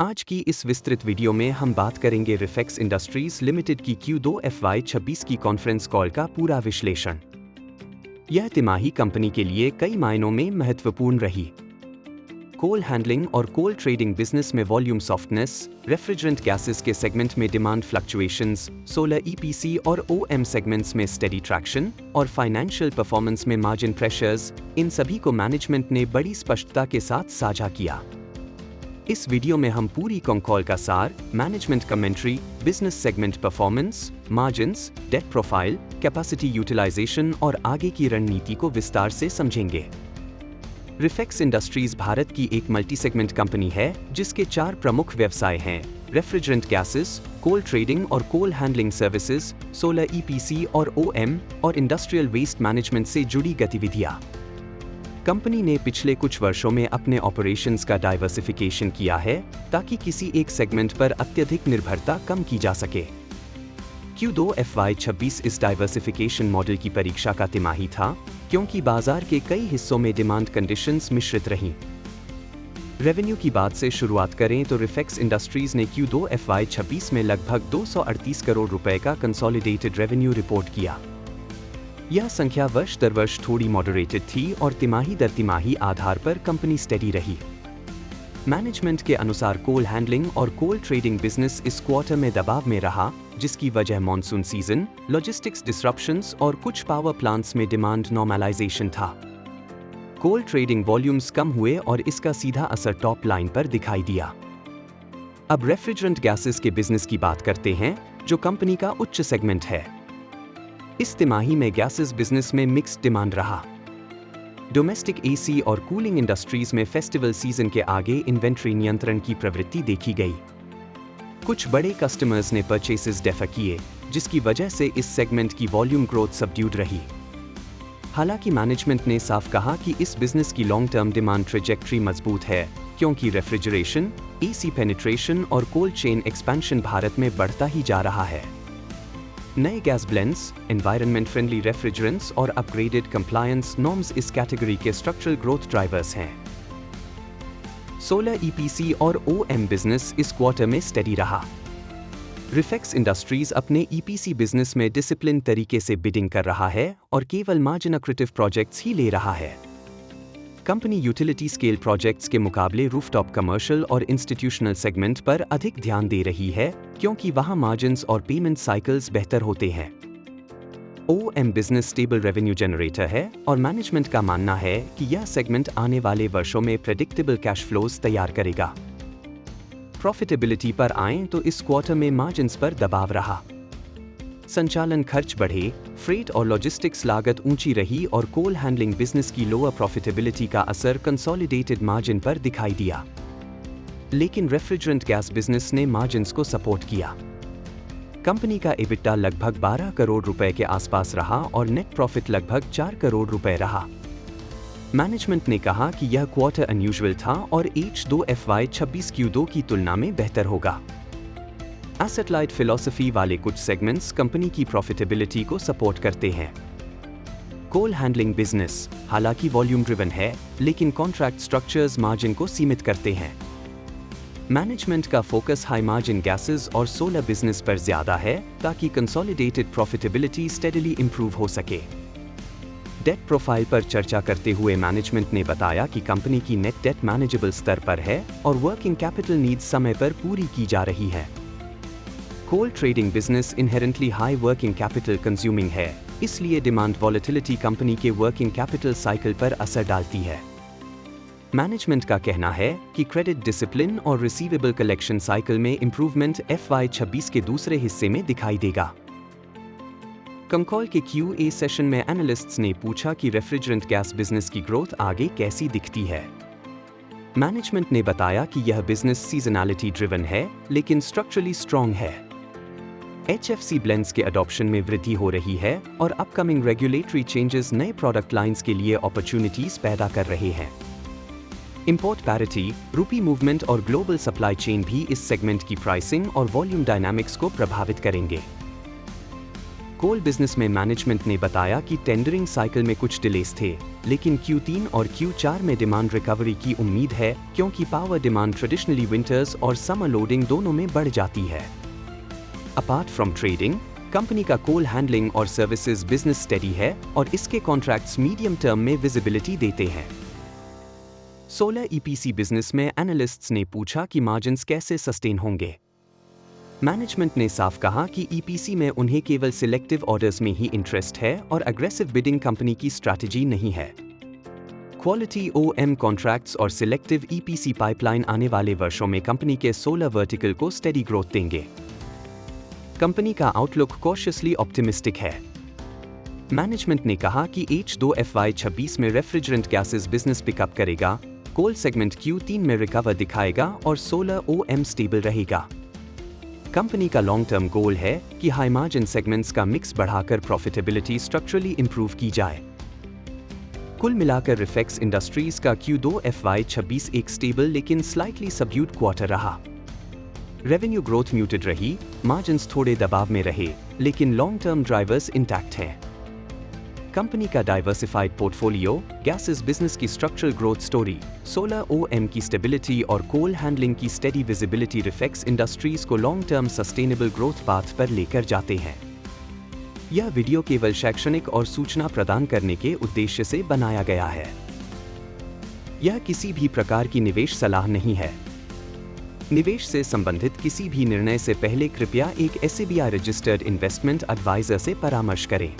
आज की इस विस्तृत वीडियो में हम बात करेंगे रिफेक्स इंडस्ट्रीज लिमिटेड की Q2 FY26 की कॉन्फ्रेंस कॉल का पूरा विश्लेषण। यह तिमाही कंपनी के लिए कई मायनों में महत्वपूर्ण रही। कोल हैंडलिंग और कोल ट्रेडिंग बिजनेस में वॉल्यूम सॉफ्टनेस, रेफ्रिजरेंट गैसेस के सेगमेंट में डिमांड फ्लक्चुएशंस, सोलर EPC और OM सेगमेंट्स में स्टेडी ट्रैक्शन और फाइनेंशियल परफॉर्मेंस में मार्जिन प्रेशर्स, इन सभी को मैनेजमेंट ने बड़ी स्पष्टता के साथ साझा किया। इस वीडियो में हम पूरी कॉल का सार, management commentary, business segment performance, margins, debt profile, capacity utilization और आगे की रणनीति को विस्तार से समझेंगे। रिफेक्स इंडस्ट्रीज भारत की एक मल्टी सेगमेंट कंपनी है जिसके 4 प्रमुख व्यवसाय हैं: रेफ्रिजरेंट गैसेस, कोल ट्रेडिंग और coal handling services, solar EPC और OM और इंडस्ट्रियल वेस्ट मैनेजमेंट से जुड़ी गतिविधियां। कंपनी ने पिछले कुछ वर्षों में अपने ऑपरेशंस का डाइवर्सिफिकेशन किया है ताकि किसी एक सेगमेंट पर अत्यधिक निर्भरता कम की जा सके। Q2 FY26 इस डाइवर्सिफिकेशन मॉडल की परीक्षा का तिमाही था क्योंकि बाजार के कई हिस्सों में डिमांड कंडीशंस मिश्रित रहीं। रेवेन्यू की बात से शुरुआत करें तो रिफेक्स इंडस्ट्रीज ने Q2 FY26 में लगभग 238 करोड़ रुपए का कंसोलिडेटेड रेवेन्यू रिपोर्ट किया। यह संख्या वर्ष दर वर्ष थोड़ी मॉडरेटेड थी और तिमाही दर तिमाही आधार पर कंपनी स्टेडी रही। मैनेजमेंट के अनुसार कोल हैंडलिंग और कोल ट्रेडिंग बिजनेस इस क्वार्टर में दबाव में रहा, जिसकी वजह मॉनसून सीजन, लॉजिस्टिक्स डिसरप्शंस और कुछ पावर प्लांट्स में डिमांड नॉर्मलाइजेशन था। कोल ट्रेडिंग वॉल्यूम्स कम हुए और इसका सीधा असर टॉप लाइन पर दिखाई दिया। अब रेफ्रिजरेंट गैसेस के बिजनेस की बात करते हैं, जो कंपनी का उच्च सेगमेंट है। इस तिमाही में गैसेस बिजनेस में मिक्स्ड डिमांड रहा। डोमेस्टिक AC और कूलिंग इंडस्ट्रीज में फेस्टिवल सीजन के आगे इन्वेंट्री नियंत्रण की प्रवृत्ति देखी गई। कुछ बड़े कस्टमर्स ने परचेसेस डेफर किए, जिसकी वजह से इस सेगमेंट की वॉल्यूम ग्रोथ सबड्यूड रही। हालांकि मैनेजमेंट ने साफ कहा कि इस बिजनेस की लॉन्ग टर्म डिमांड ट्रेजेक्ट्री मजबूत है क्योंकि रेफ्रिजरेशन, AC पेनिट्रेशन और कोल्ड चेन एक्सपेंशन भारत में बढ़ता ही जा रहा है। नए gas blends, environment friendly refrigerants और अपग्रेडेड कंप्लायंस नॉर्म्स इस कैटेगरी के स्ट्रक्चरल ग्रोथ ड्राइवर्स हैं। सोलर EPC और OM बिजनेस इस क्वार्टर में स्टेडी रहा। रिफेक्स इंडस्ट्रीज अपने EPC बिजनेस में डिसिप्लिन तरीके से बिडिंग कर रहा है और केवल मार्जिन एक्रेटिव प्रोजेक्ट्स ही ले रहा है। कंपनी यूटिलिटी स्केल प्रोजेक्ट्स के मुकाबले रूफटॉप कमर्शियल और इंस्टीट्यूशनल सेगमेंट पर अधिक ध्यान दे रही है क्योंकि वहां मार्जिन्स और पेमेंट साइकिल्स बेहतर होते हैं। OM business stable revenue generator है और मैनेजमेंट का मानना है कि यह सेगमेंट आने वाले वर्षों में प्रेडिक्टेबल कैश फ्लोज तैयार करेगा। प्रॉफिटेबिलिटी पर आएं तो इस क्वार्टर में मार्जिन्स पर दबाव रहा। संचालन खर्च बढ़े, फ्रेट और लॉजिस्टिक्स लागत ऊंची रही और कोल हैंडलिंग बिजनेस की लोअर प्रॉफिटेबिलिटी का असर कंसोलिडेटेड मार्जिन पर दिखाई दिया। लेकिन रेफ्रिजरेंट गैस बिजनेस ने मार्जिन्स को सपोर्ट किया। कंपनी का EBITDA लगभग 12 करोड़ रुपए के आसपास रहा और नेट प्रॉफिट लगभग 4 करोड़ रुपए रहा। मैनेजमेंट ने कहा कि यह क्वार्टर अनयूजुअल था और H2 FY26 Q2 की तुलना में बेहतर होगा। एसेट लाइट फिलॉसफी वाले कुछ सेगमेंट्स कंपनी की प्रॉफिटेबिलिटी को सपोर्ट करते हैं। कोल हैंडलिंग बिजनेस हालांकि वॉल्यूम ड्रिवन है, लेकिन कॉन्ट्रैक्ट स्ट्रक्चर्स मार्जिन को सीमित करते हैं। मैनेजमेंट का फोकस हाई मार्जिन गैसेस और सोलर बिजनेस पर ज्यादा है ताकि कंसोलिडेटेड प्रॉफिटेबिलिटी स्टेडीली इंप्रूव हो सके। डेट प्रोफाइल पर चर्चा करते हुए मैनेजमेंट ने बताया कि कंपनी की नेट डेट मैनेजेबल स्तर पर है और वर्किंग कैपिटल नीड्स समय पर पूरी की जा रही है। Coal trading business inherently high working capital consuming है, इसलिए डिमांड वॉलेटिलिटी कंपनी के वर्किंग कैपिटल साइकिल पर असर डालती है। मैनेजमेंट का कहना है कि क्रेडिट डिसिप्लिन और रिसीवेबल कलेक्शन साइकिल में इंप्रूवमेंट FY26 के दूसरे हिस्से में दिखाई देगा। कंकॉल के QA सेशन में एनालिस्ट्स ने पूछा कि रेफ्रिजरेंट गैस बिजनेस की ग्रोथ आगे कैसी दिखती है। मैनेजमेंट ने बताया कि यह बिजनेस सीजनैलिटी ड्रिवन है, लेकिन स्ट्रक्चरली स्ट्रॉन्ग है। HFC ब्लेंड्स के अडॉप्शन में वृद्धि हो रही है और अपकमिंग रेगुलेटरी चेंजेस नए प्रोडक्ट लाइंस के लिए अपॉर्चुनिटीज पैदा कर रहे हैं। इंपोर्ट पैरिटी, रूपी मूवमेंट और ग्लोबल सप्लाई चेन भी इस सेगमेंट की प्राइसिंग और वॉल्यूम डायनामिक्स को प्रभावित करेंगे। कोल बिजनेस में मैनेजमेंट ने बताया कि टेंडरिंग साइकिल में कुछ डिलेस थे, लेकिन Q3 और Q4 में डिमांड रिकवरी की उम्मीद है क्योंकि पावर डिमांड ट्रेडिशनली विंटर्स और समर लोडिंग दोनों में बढ़ जाती है। अपार्ट फ्रॉम ट्रेडिंग, कंपनी का कोल हैंडलिंग और सर्विसेज बिजनेस स्टेडी है और इसके कॉन्ट्रैक्ट्स मीडियम टर्म में विजिबिलिटी देते हैं। सोलर EPC बिजनेस में एनालिस्ट्स ने पूछा कि मार्जिन्स कैसे सस्टेन होंगे। मैनेजमेंट ने साफ कहा कि EPC में उन्हें केवल सिलेक्टिव ऑर्डर्स में ही इंटरेस्ट है और अग्रेसिव बिडिंग कंपनी की स्ट्रैटेजी नहीं है। क्वालिटी OM कॉन्ट्रैक्ट्स और सिलेक्टिव EPC पाइपलाइन आने वाले वर्षों में कंपनी के सोलर वर्टिकल को स्टेडी ग्रोथ देंगे। कंपनी का आउटलुक कॉशियसली ऑप्टिमिस्टिक है। मैनेजमेंट ने कहा कि H2 FY26 में रेफ्रिजरेंट गैसेस बिजनेस पिकअप करेगा, कोल सेगमेंट Q3 में रिकवर दिखाएगा और सोलर OM स्टेबल रहेगा। कंपनी का लॉन्ग टर्म गोल है कि हाई मार्जिन सेगमेंट्स का मिक्स बढ़ाकर प्रॉफिटेबिलिटी स्ट्रक्चरली इंप्रूव की जाए। कुल मिलाकर रिफेक्स इंडस्ट्रीज का Q2 FY26 एक स्टेबल लेकिन स्लाइटली सबड्यूड क्वार्टर रहा। रेवेन्यू ग्रोथ म्यूटेड रही, मार्जिन्स थोड़े दबाव में रहे, लेकिन लॉन्ग टर्म ड्राइवर्स इंटैक्ट हैं। कंपनी का डाइवर्सिफाइड पोर्टफोलियो, गैसेस बिजनेस की structural growth story, solar OM की स्टेबिलिटी और कोल हैंडलिंग की स्टेडी विजिबिलिटी रिफेक्स इंडस्ट्रीज को long term sustainable growth path पर लेकर जाते हैं। यह वीडियो केवल शैक्षणिक और सूचना प्रदान करने के उद्देश्य से बनाया गया है। यह किसी भी प्रकार की निवेश सलाह नहीं है। निवेश से संबंधित किसी भी निर्णय से पहले कृपया एक SEBI रजिस्टर्ड इन्वेस्टमेंट एडवाइजर से परामर्श करें।